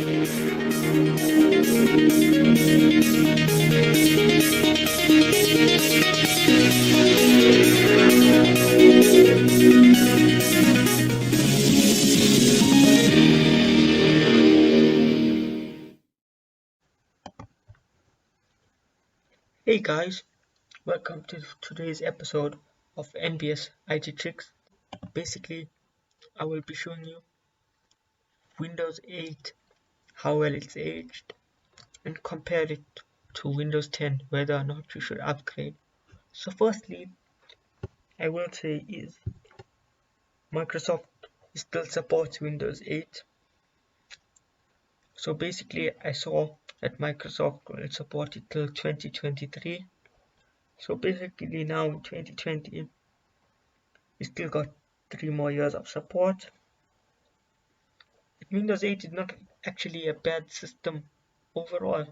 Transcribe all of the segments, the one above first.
Hey guys, welcome to today's episode of NBS IT Tricks. Basically, I will be showing you Windows 8, how well it's aged, and compare it to Windows 10, whether or not you should upgrade. So firstly, I will say is Microsoft still supports Windows 8. So basically, I saw that Microsoft will support it till 2023. So basically now in 2020, we still got 3 more years of support. Windows 8 is not actually a bad system overall.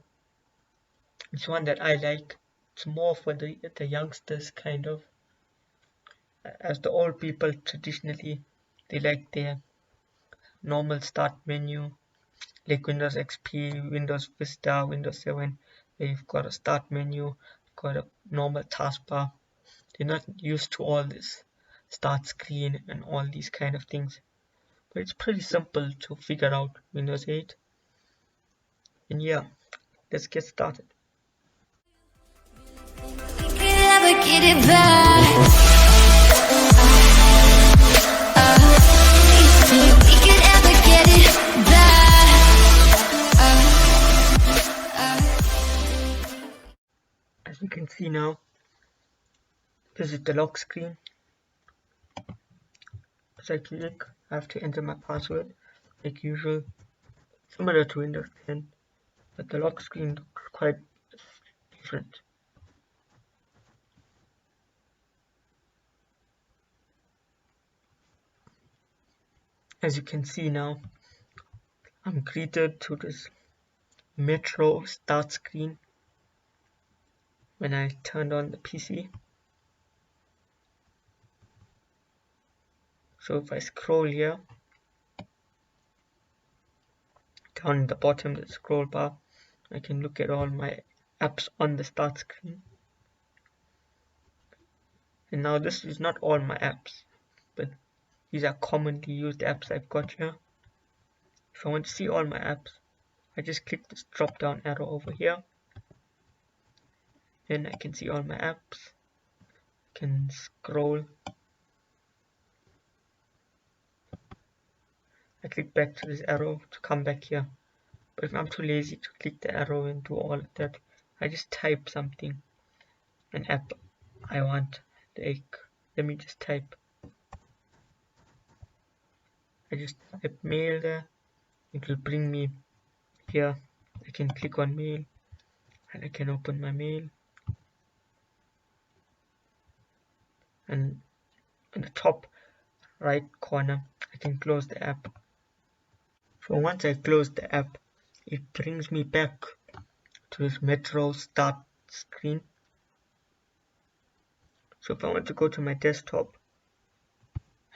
It's one that I like. It's more for the youngsters kind of. As the old people traditionally, they like their normal start menu, like Windows XP, Windows Vista, Windows 7, where you've got a start menu, got a normal taskbar. They're not used to all this start screen and all these kind of things. But it's pretty simple to figure out Windows 8. And yeah, let's get started. Get it back. We could ever get it back. As you can see now, this is the lock screen. As I click, I have to enter my password like usual, similar to Windows 10, but the lock screen looks quite different. As you can see now, I'm greeted to this Metro start screen when I turned on the PC. So if I scroll here, down in the bottom the scroll bar, I can look at all my apps on the start screen. And now this is not all my apps, but these are commonly used apps I've got here. If I want to see all my apps, I just click this drop down arrow over here. Then I can see all my apps. I can scroll. I click back to this arrow to come back here. But if I'm too lazy to click the arrow and do all of that, I just type something, an app I want. Like, let me just type. I just type mail there. It will bring me here. I can click on mail and I can open my mail. And in the top right corner, I can close the app. So once I close the app, it brings me back to this Metro start screen. So if I want to go to my desktop,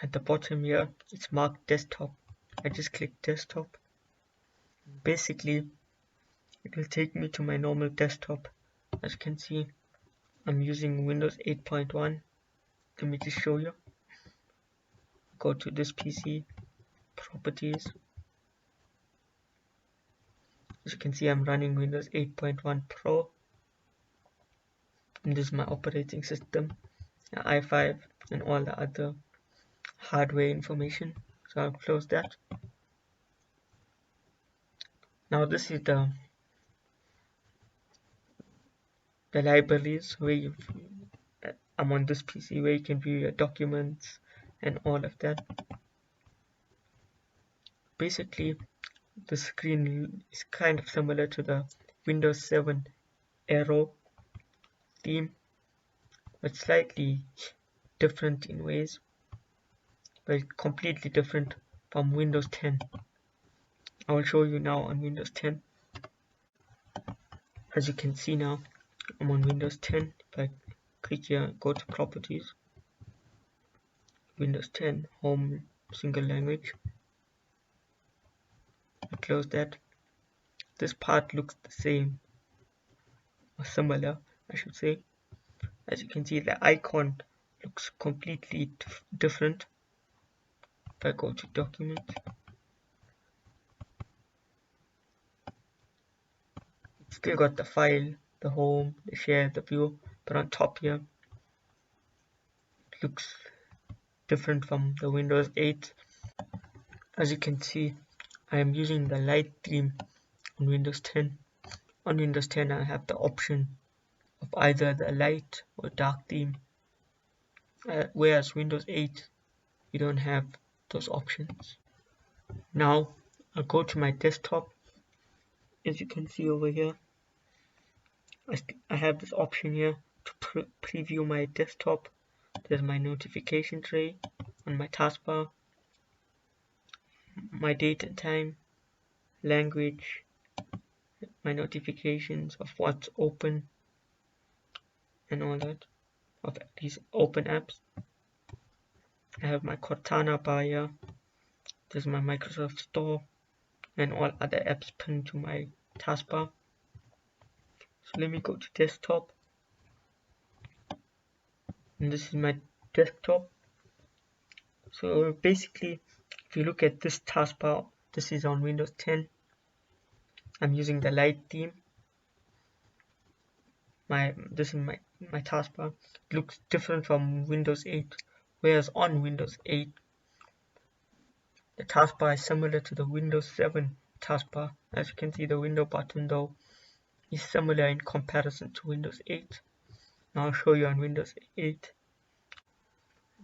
at the bottom here, it's marked desktop. I just click desktop. Basically, it will take me to my normal desktop. As you can see, I'm using Windows 8.1. Let me just show you. Go to this PC, properties. As you can see, I'm running Windows 8.1 Pro. And this is my operating system, i5, and all the other hardware information. So I'll close that. Now this is the libraries where I'm on this PC where you can view your documents and all of that. Basically, the screen is kind of similar to the Windows 7 Aero theme, but slightly different in ways, but completely different from Windows 10. I will show you now on Windows 10. As you can see now, I'm on Windows 10. If I click here, go to properties, Windows 10, home, single language. I close that. this part looks the same or similar, I should say. As you can see, the icon looks completely different. If I go to document, it's still got the file, the home, the share, the view, but on top here it looks different from the Windows 8. As you can see, I am using the light theme on Windows 10. On Windows 10 I have the option of either the light or dark theme, whereas Windows 8 you don't have those options. Now I'll go to my desktop. As you can see over here, I have this option here to preview my desktop. There's my notification tray on my taskbar, my date and time, language, my notifications of what's open and all that, of these open apps. I have my Cortana bar here. There's my Microsoft Store and all other apps pinned to my taskbar. So let me go to desktop, and this is my desktop. So basically, if you look at this taskbar, this is on Windows 10. I'm using the light theme. This is my taskbar. It looks different from Windows 8, whereas on Windows 8 the taskbar is similar to the Windows 7 taskbar. As you can see, the window button though is similar in comparison to Windows 8. Now I'll show you on Windows 8.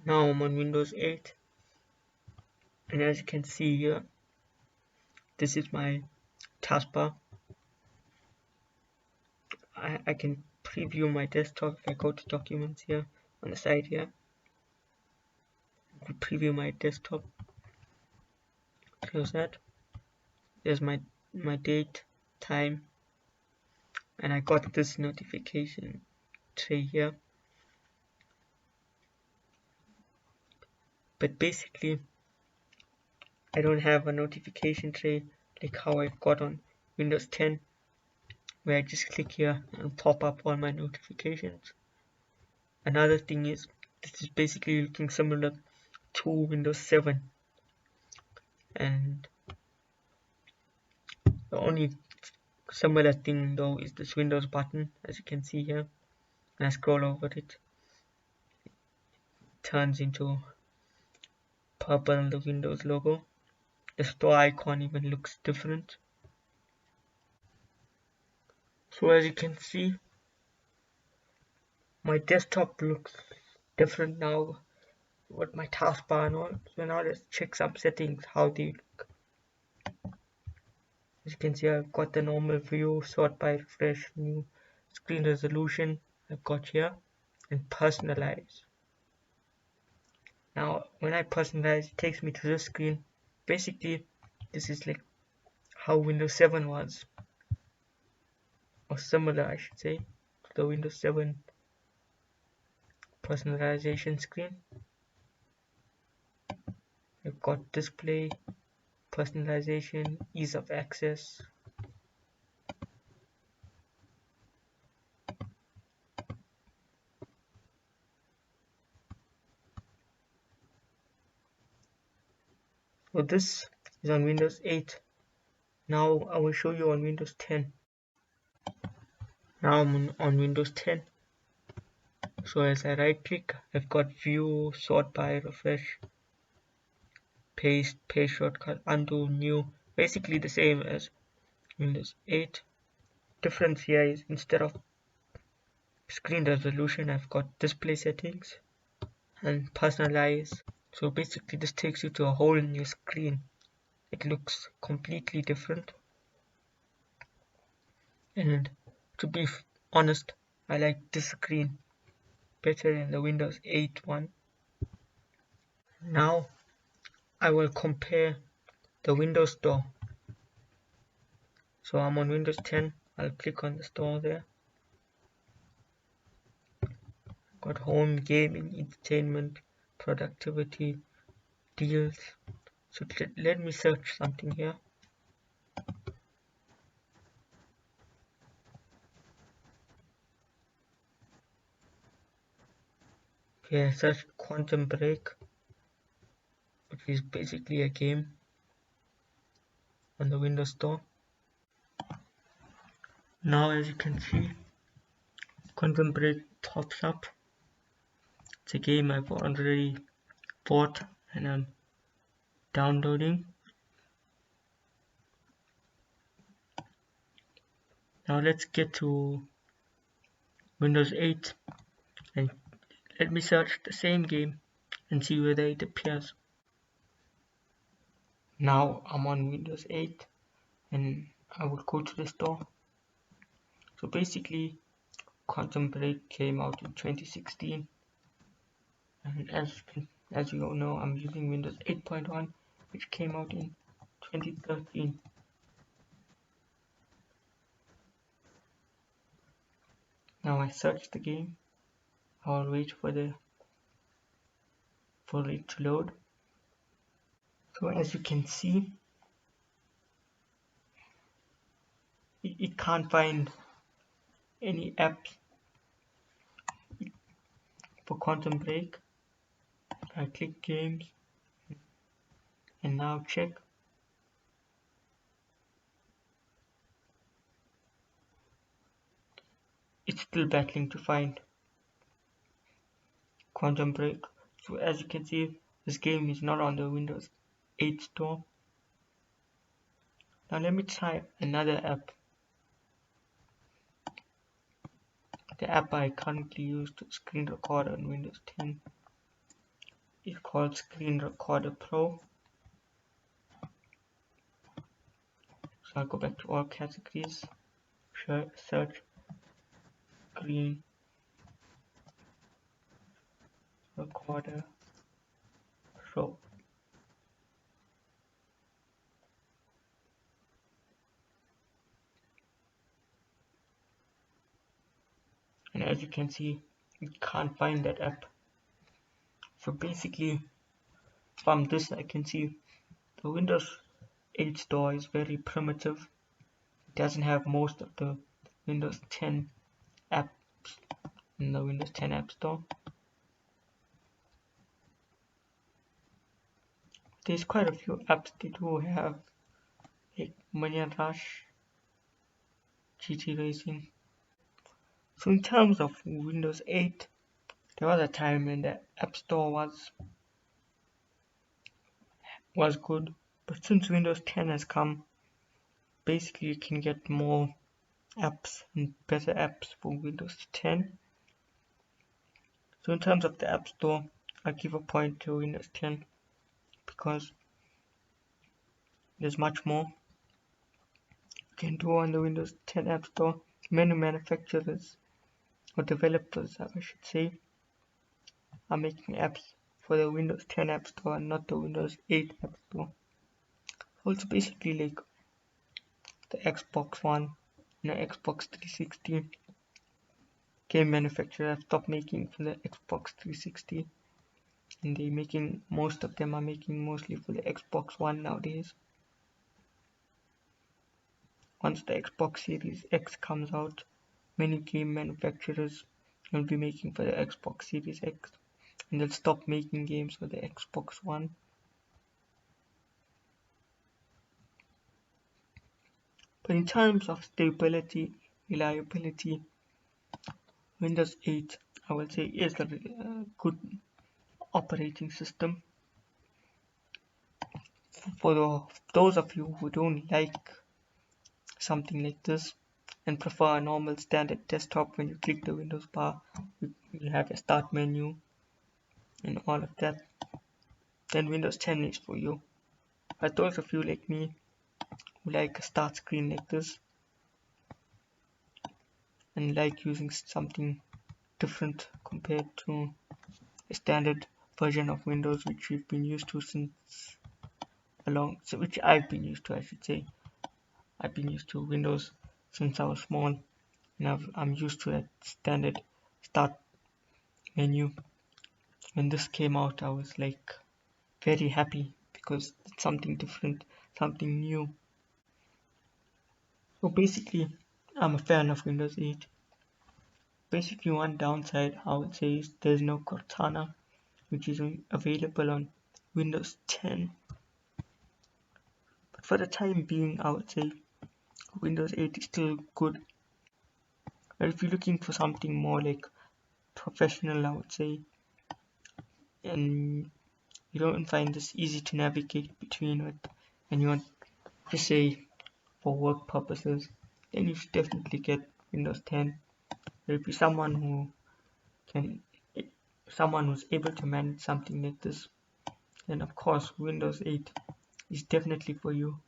Now I'm on Windows 8, and as you can see here, this is my taskbar. I can preview my desktop if I go to documents here on the side here. I can preview my desktop. Close that. There's my date, time, and I got this notification tray here. But basically, I don't have a notification tray like how I've got on Windows 10, where I just click here and pop up all my notifications. Another thing is, this is basically looking similar to Windows 7, and the only similar thing though is this Windows button. As you can see here, when I scroll over it, it turns into purple, the Windows logo. The store icon even looks different. So as you can see, my desktop looks different now with my taskbar and all. So now let's check some settings, how they look. As you can see, I've got the normal view, sort by refresh, new screen resolution I've got here, and personalize. Now when I personalize, it takes me to this screen. Basically this is like how Windows 7 was, or similar I should say, to the Windows 7 personalization screen. I've got display, personalization, ease of access. So this is on Windows 8. Now I will show you on Windows 10. Now I'm on Windows 10. So as I right click, I've got view, sort by, refresh, paste shortcut, undo, new. Basically the same as Windows 8. Difference here is instead of screen resolution, I've got display settings and personalize. So basically this takes you to a whole new screen. It looks completely different, and to be honest, I like this screen better than the Windows 8 one. Now I will compare the Windows Store. So I'm on Windows 10. I'll click on the store there. Got home, gaming, entertainment, productivity, deals. So let me search something here. Okay, I searched Quantum Break, which is basically a game on the Windows Store. Now, as you can see, Quantum Break pops up. It's a game I've already bought and I'm downloading. Now let's get to Windows 8 and let me search the same game and see whether it appears. Now I'm on Windows 8 and I will go to the store. So basically, Quantum Break came out in 2016, and as you all know, I'm using Windows 8.1, which came out in 2013. Now I search the game. I'll wait for it to load. So as you can see, it can't find any apps for Quantum Break. I click games and now check. It's still battling to find Quantum Break. So as you can see, this game is not on the Windows 8 store. Now let me try another app. The app I currently use to screen record on Windows 10 is called Screen Recorder Pro. So I'll go back to all categories, search Screen Recorder Pro. And as you can see, you can't find that app. So basically, from this I can see the Windows 8 store is very primitive. It doesn't have most of the Windows 10 apps in the Windows 10 App Store. There's quite a few apps they do have, like Minion Rush, GT Racing. So in terms of Windows 8, there was a time when the App Store was good, but since Windows 10 has come, basically you can get more apps and better apps for Windows 10. So in terms of the App Store, I give a point to Windows 10 because there's much more you can do on the Windows 10 App Store. Many manufacturers or developers, I should say, are making apps for the Windows 10 App Store and not the Windows 8 App Store. Also basically like the Xbox One and the Xbox 360 game manufacturers have stopped making for the Xbox 360 and most of them are making mostly for the Xbox One nowadays. Once the Xbox Series X comes out, many game manufacturers will be making for the Xbox Series X and they'll stop making games for the Xbox One. But in terms of stability, reliability, Windows 8 I will say is a good operating system. For those of you who don't like something like this and prefer a normal standard desktop, when you click the Windows bar, you have a start menu and all of that, then Windows 10 is for you. But those of you like me who like a start screen like this and like using something different compared to a standard version of Windows which we've been used to which I've been used to, I should say. I've been used to Windows since I was small and I'm used to that standard start menu. When this came out, I was like very happy because it's something different, something new. So basically, I'm a fan of Windows 8. basically one downside I would say is there's no Cortana, which is available on Windows 10. But for the time being, I would say Windows 8 is still good. But if you're looking for something more like professional, I would say, and you don't find this easy to navigate between it, and you want to say for work purposes, then you should definitely get Windows 10. There'll be someone can, who's able to manage something like this, then of course Windows 8 is definitely for you.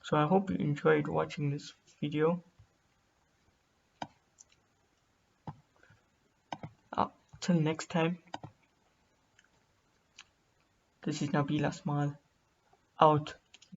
So I hope you enjoyed watching this video. Till next time, this is Nabil Asmal out.